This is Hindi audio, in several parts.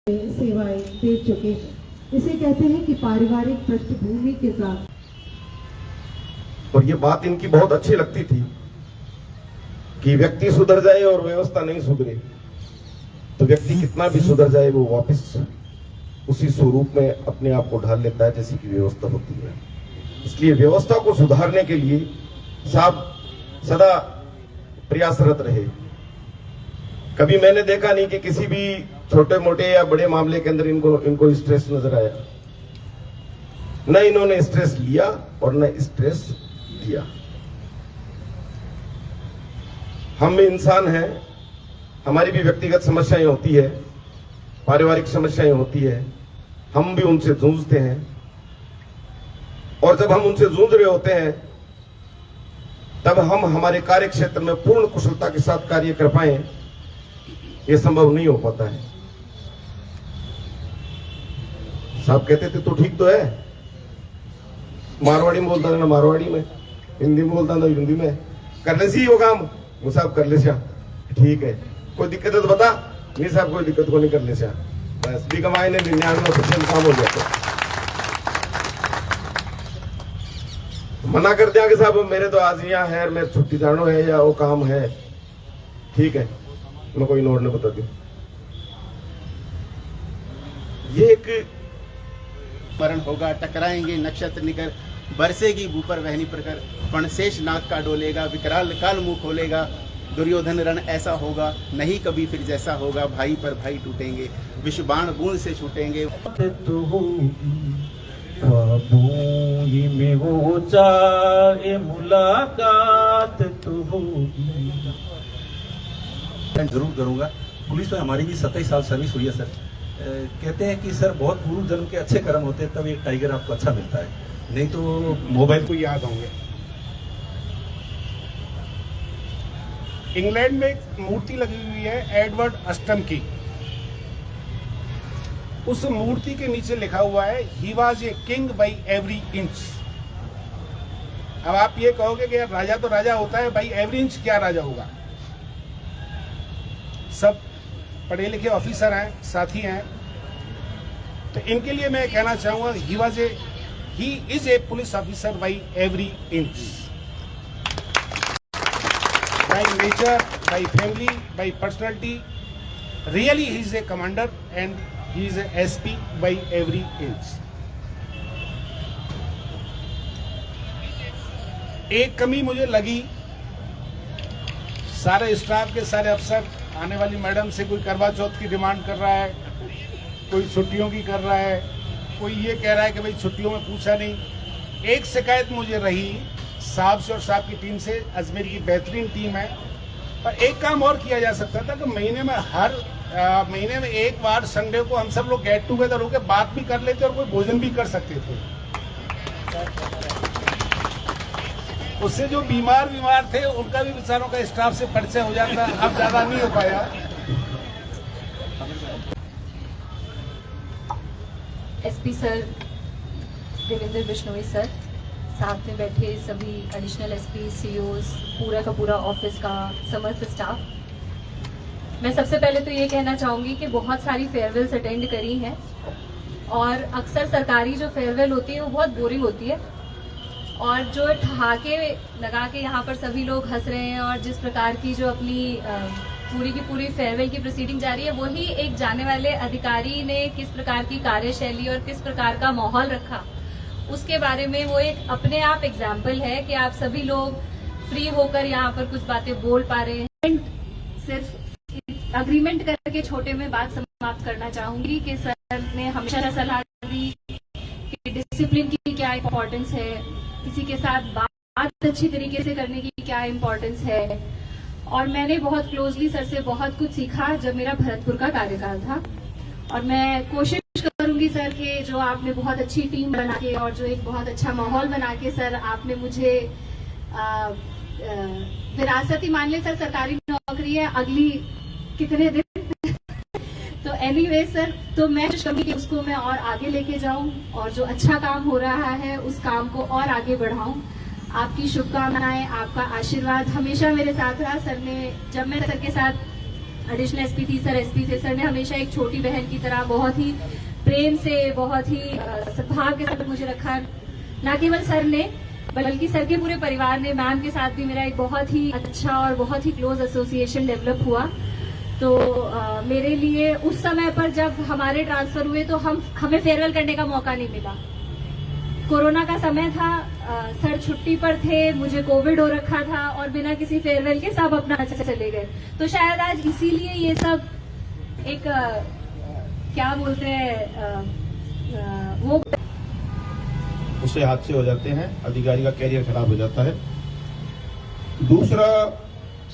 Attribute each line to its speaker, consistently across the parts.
Speaker 1: सेवाएं दे चुके हैं। इसे कहते हैं कि पारिवारिक पृष्ठभूमि के साथ।
Speaker 2: और ये बात इनकी बहुत अच्छी लगती थी कि व्यक्ति सुधर जाए और व्यवस्था नहीं सुधरे तो व्यक्ति कितना भी सुधर जाए वो वापस उसी स्वरूप में अपने आप को ढाल लेता है जैसी की व्यवस्था होती है। इसलिए व्यवस्था को सुधारने के लिए साहब सदा प्रयासरत रहे। कभी मैंने देखा नहीं कि किसी भी छोटे मोटे या बड़े मामले के अंदर इनको स्ट्रेस नजर आया। न इन्होंने स्ट्रेस लिया और न स्ट्रेस दिया। हम भी इंसान हैं, हमारी भी व्यक्तिगत समस्याएं होती है, पारिवारिक समस्याएं होती है, हम भी उनसे जूझते हैं। और जब हम उनसे जूझ रहे होते हैं तब हम हमारे कार्य क्षेत्र में पूर्ण कुशलता के साथ कार्य कर पाए ये संभव नहीं हो पाता है। साहब कहते थे तो ठीक तो है, मारवाड़ी में बोलता था ना मारवाड़ी में, हिंदी में बोलता था हिंदी में, कर ले सी वो काम, वो साहब कर ले श्या ठीक है, कोई दिक्कत है तो बता, नहीं साहब कोई दिक्कत को नहीं कर ले श्या, बस भी कमाए ने 99% काम हो जाता। मना कर दिया कि साहब मेरे तो आज यहाँ है, मैं छुट्टी जानो है या वो काम है, ठीक है मैं कोई नोट नहीं बता दूं। ये एक
Speaker 3: मरण होगा, टकराएंगे नक्षत्र निकर, बरसेगी ऊपर वहनी प्रकर, फणशेष नाग का डोलेगा, विकराल काल मुंह खोलेगा, दुर्योधन रण ऐसा होगा, नहीं कभी फिर जैसा होगा, भाई पर भाई टूटेंगे, विष बाण बूंद से छूटेंगे।
Speaker 4: में वो चाहे मुलाकात तो होगी।
Speaker 5: जरूर करूंगा। पुलिस में हमारी भी 27 साल सर्विस हुई है सर। कहते हैं कि सर बहुत पूर्व जन्म के अच्छे कर्म होते हैं तब एक टाइगर आपको अच्छा मिलता है, नहीं तो मोबाइल
Speaker 6: को याद होंगे। इंग्लैंड में एक मूर्ति लगी हुई है एडवर्ड अस्टम की। उस मूर्ति के नीचे लिखा हुआ है he was a king by every inch. अब आप ये कहोगे कि यार राजा तो राजा होता है, भाई एवरी इंच क्या राजा होगा। सब पढ़े लिखे ऑफिसर हैं, साथी हैं, तो इनके लिए मैं कहना चाहूंगा he is a police officer by every inch, by nature, by family, by personality. Really he is a commander and he is a SP by every inch। एक कमी मुझे लगी, सारे स्टाफ के सारे अफसर आने वाली मैडम से कोई करवा चौथ की डिमांड कर रहा है, कोई छुट्टियों की कर रहा है, कोई ये कह रहा है कि भाई छुट्टियों में पूछा नहीं। एक शिकायत मुझे रही साहब से और साहब की टीम से, अजमेर की बेहतरीन टीम है, पर एक काम और किया जा सकता था कि महीने में एक बार संडे को हम सब लोग गेट टुगेदर होकर बात भी कर लेते और कोई भोजन भी कर सकते थे। उससे जो बीमार थे उनका भी बेचारों का स्टाफ से परिचय हो जाता। अब ज्यादा नहीं हो पाया।
Speaker 7: SP sir Devendra Bishnoi sir, साथ में बैठे सभी एडिशनल एसपी, सीओज, पूरा का पूरा ऑफिस का समस्त स्टाफ, मैं सबसे पहले तो ये कहना चाहूँगी कि बहुत सारी फेयरवेल्स अटेंड करी हैं और अक्सर सरकारी जो फेयरवेल होती है वो बहुत बोरिंग होती है और जो ठहाके लगा के यहाँ पर सभी लोग हंस रहे हैं और जिस प्रकार की जो अपनी पूरी की पूरी फेयरवेल की प्रोसीडिंग जारी है, वही एक जाने वाले अधिकारी ने किस प्रकार की कार्यशैली और किस प्रकार का माहौल रखा उसके बारे में वो एक अपने आप एग्जाम्पल है कि आप सभी लोग फ्री होकर यहाँ पर कुछ बातें बोल पा रहे हैं। सिर्फ अग्रीमेंट करके छोटे में बात समाप्त करना चाहूंगी कि सर ने हमेशा सलाह दी कि डिसिप्लिन की क्या इम्पोर्टेंस है, किसी के साथ बात अच्छी तरीके से करने की क्या इम्पोर्टेंस है। और मैंने बहुत क्लोजली सर से बहुत कुछ सीखा जब मेरा भरतपुर का कार्यकाल था और मैं कोशिश करूंगी सर कि जो आपने बहुत अच्छी टीम बना के और जो एक बहुत अच्छा माहौल बना के सर आपने मुझे विरासत ही मान ले सर, सरकारी नौकरी है अगली कितने दिन तो एनीवे सर, तो मैं कोशिश करूंगी कि उसको मैं और आगे लेके जाऊं और जो अच्छा काम हो रहा है उस काम को और आगे बढ़ाऊं। आपकी शुभकामनाएं, आपका आशीर्वाद हमेशा मेरे साथ रहा। सर ने जब मैं सर के साथ एडिशनल एसपी थी सर, एसपी थे, सर ने हमेशा एक छोटी बहन की तरह बहुत ही प्रेम से, बहुत ही सद्भाव के साथ मुझे रखा। ना केवल सर ने बल्कि सर के पूरे परिवार ने, मैम के साथ भी मेरा एक बहुत ही अच्छा और बहुत ही क्लोज एसोसिएशन डेवलप हुआ। तो मेरे लिए उस समय पर जब हमारे ट्रांसफर हुए तो हमें फेयरवेल करने का मौका नहीं मिला। कोरोना का समय था, सर छुट्टी पर थे, मुझे कोविड हो रखा था और बिना किसी फेयरवेल के सब अपना चले गए। तो शायद आज इसीलिए ये सब एक क्या बोलते हैं वो
Speaker 2: उससे हादसे हो जाते हैं, अधिकारी का कैरियर खराब हो जाता है। दूसरा,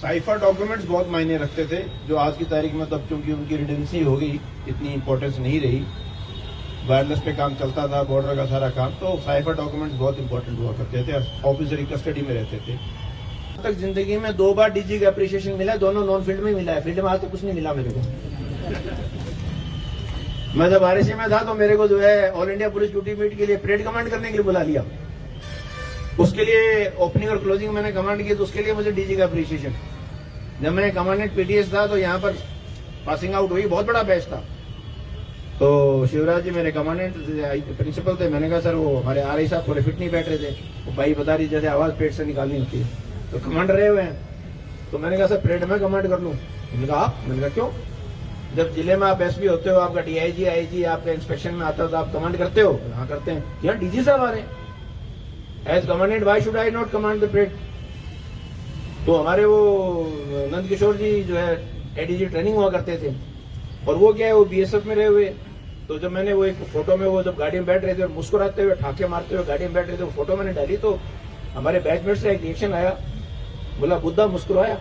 Speaker 2: साइफर डॉक्यूमेंट्स बहुत मायने रखते थे, जो आज की तारीख में तब क्योंकि उनकी रिडेंसी हो गई, इतनी इंपॉर्टेंस नहीं रही। वायरलेस पे काम चलता था, बॉर्डर का सारा काम, तो साइफर डॉक्यूमेंट्स बहुत इंपॉर्टेंट हुआ करते थे, ऑफिसर की कस्टडी में रहते थे।
Speaker 8: अब तक जिंदगी में 2 बार डीजी का अप्रिशिएशन मिला, दोनों नॉन फील्ड में मिला है, फील्ड में आज तक कुछ नहीं मिला मेरे को। मैं जब आरएसी में था तो मेरे को जो है all India police duty meet के लिए परेड कमांड करने के लिए बुला लिया। उसके लिए ओपनिंग और क्लोजिंग मैंने कमांड की, तो उसके लिए मुझे डीजी का अप्रिशिएशन। जब मैंने कमांडेंट पीटीएस था तो यहाँ पर पासिंग आउट हुई, बहुत बड़ा बैच था। तो शिवराज जी मेरे कमांडेंट प्रिंसिपल थे, मैंने कहा सर वो हमारे आरआई साहब थोड़े फिट नहीं बैठ रहे थे, वो भाई बता रही जैसे आवाज पेट से निकालनी होती है, तो कमांडर रहे हुए हैं। तो मैंने कहा सर परेड में कमांड कर लूं? मैंने कहा आप? मैंने कहा क्यों? जब जिले में आप एसपी होते हो, आपका डीआईजी आईजी आपका इंस्पेक्शन में आता हो तो आप कमांड करते हो? हाँ करते हैं। यार डीजी साहब आ रहे हैं, as commandant why should I not command the parade? तो हमारे वो नंद किशोर जी जो है एडीजी ट्रेनिंग हुआ करते थे, और वो क्या है वो बीएसएफ में रहे हुए। तो जब मैंने वो एक फोटो में वो जब गाड़ी में बैठ रहे थे और मुस्कुराते हुए ठाके मारते हुए गाड़ी में बैठ रहे थे, वो फोटो मैंने डाली, तो हमारे बैचमेट से एक रिएक्शन आया, बोला बुद्धा मुस्कुराया।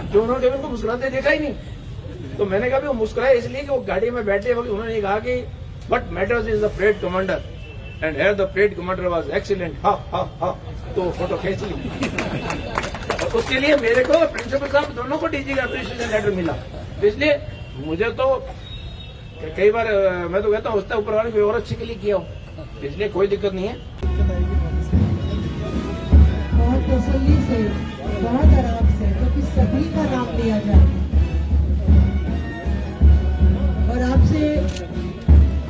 Speaker 8: जो उन्होंने केवल को मुस्कुराते देखा ही नहीं। तो मैंने कहा वो मुस्कुराया इसलिए कि वो गाड़ी में बैठे वक्त उन्होंने कहा कि but matters is the parade commander and here the parade commander was excellent, हा हा हा। तो फोटो खींच ली, और उसके लिए मेरे को प्रिंसिपल साहब दोनों को डीजी का अप्रिशिएशन लेटर मिला। तो इसलिए मुझे तो कई बार मैं तो कहता हूँ उससे ऊपर वाले कोई और अच्छे के लिए किया हो, इसलिए कोई दिक्कत नहीं है।
Speaker 1: बहुत तसल्ली से, बहुत आराम से, क्योंकि सभी का नाम लिया जाए और आपसे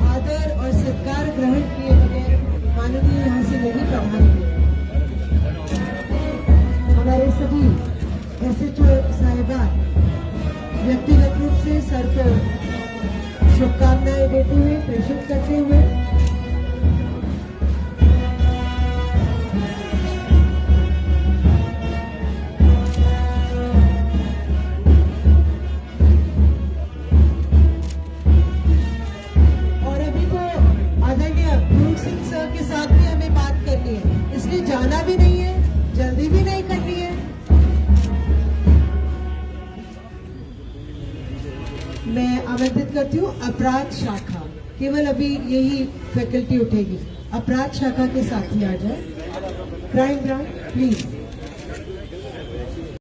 Speaker 1: आदर और सत्कार ग्रहण किए बगैर माननीय यहाँ से नहीं प्रभावित। हमारे सभी एसएचओ साहिबान व्यक्तिगत रूप से सर को शुभकामनाएं देते हुए, प्रेषित करते हुए और अभी तो आदरणीय भूल सिंह सर के साथ भी हमें बात करनी है, इसलिए जाना भी नहीं है, जल्दी भी नहीं करनी है। मैं आमंत्रित करती हूँ अपराध शाखा, केवल अभी यही फैकल्टी उठेगी, अपराध शाखा के साथी आ जाए। Crime branch please.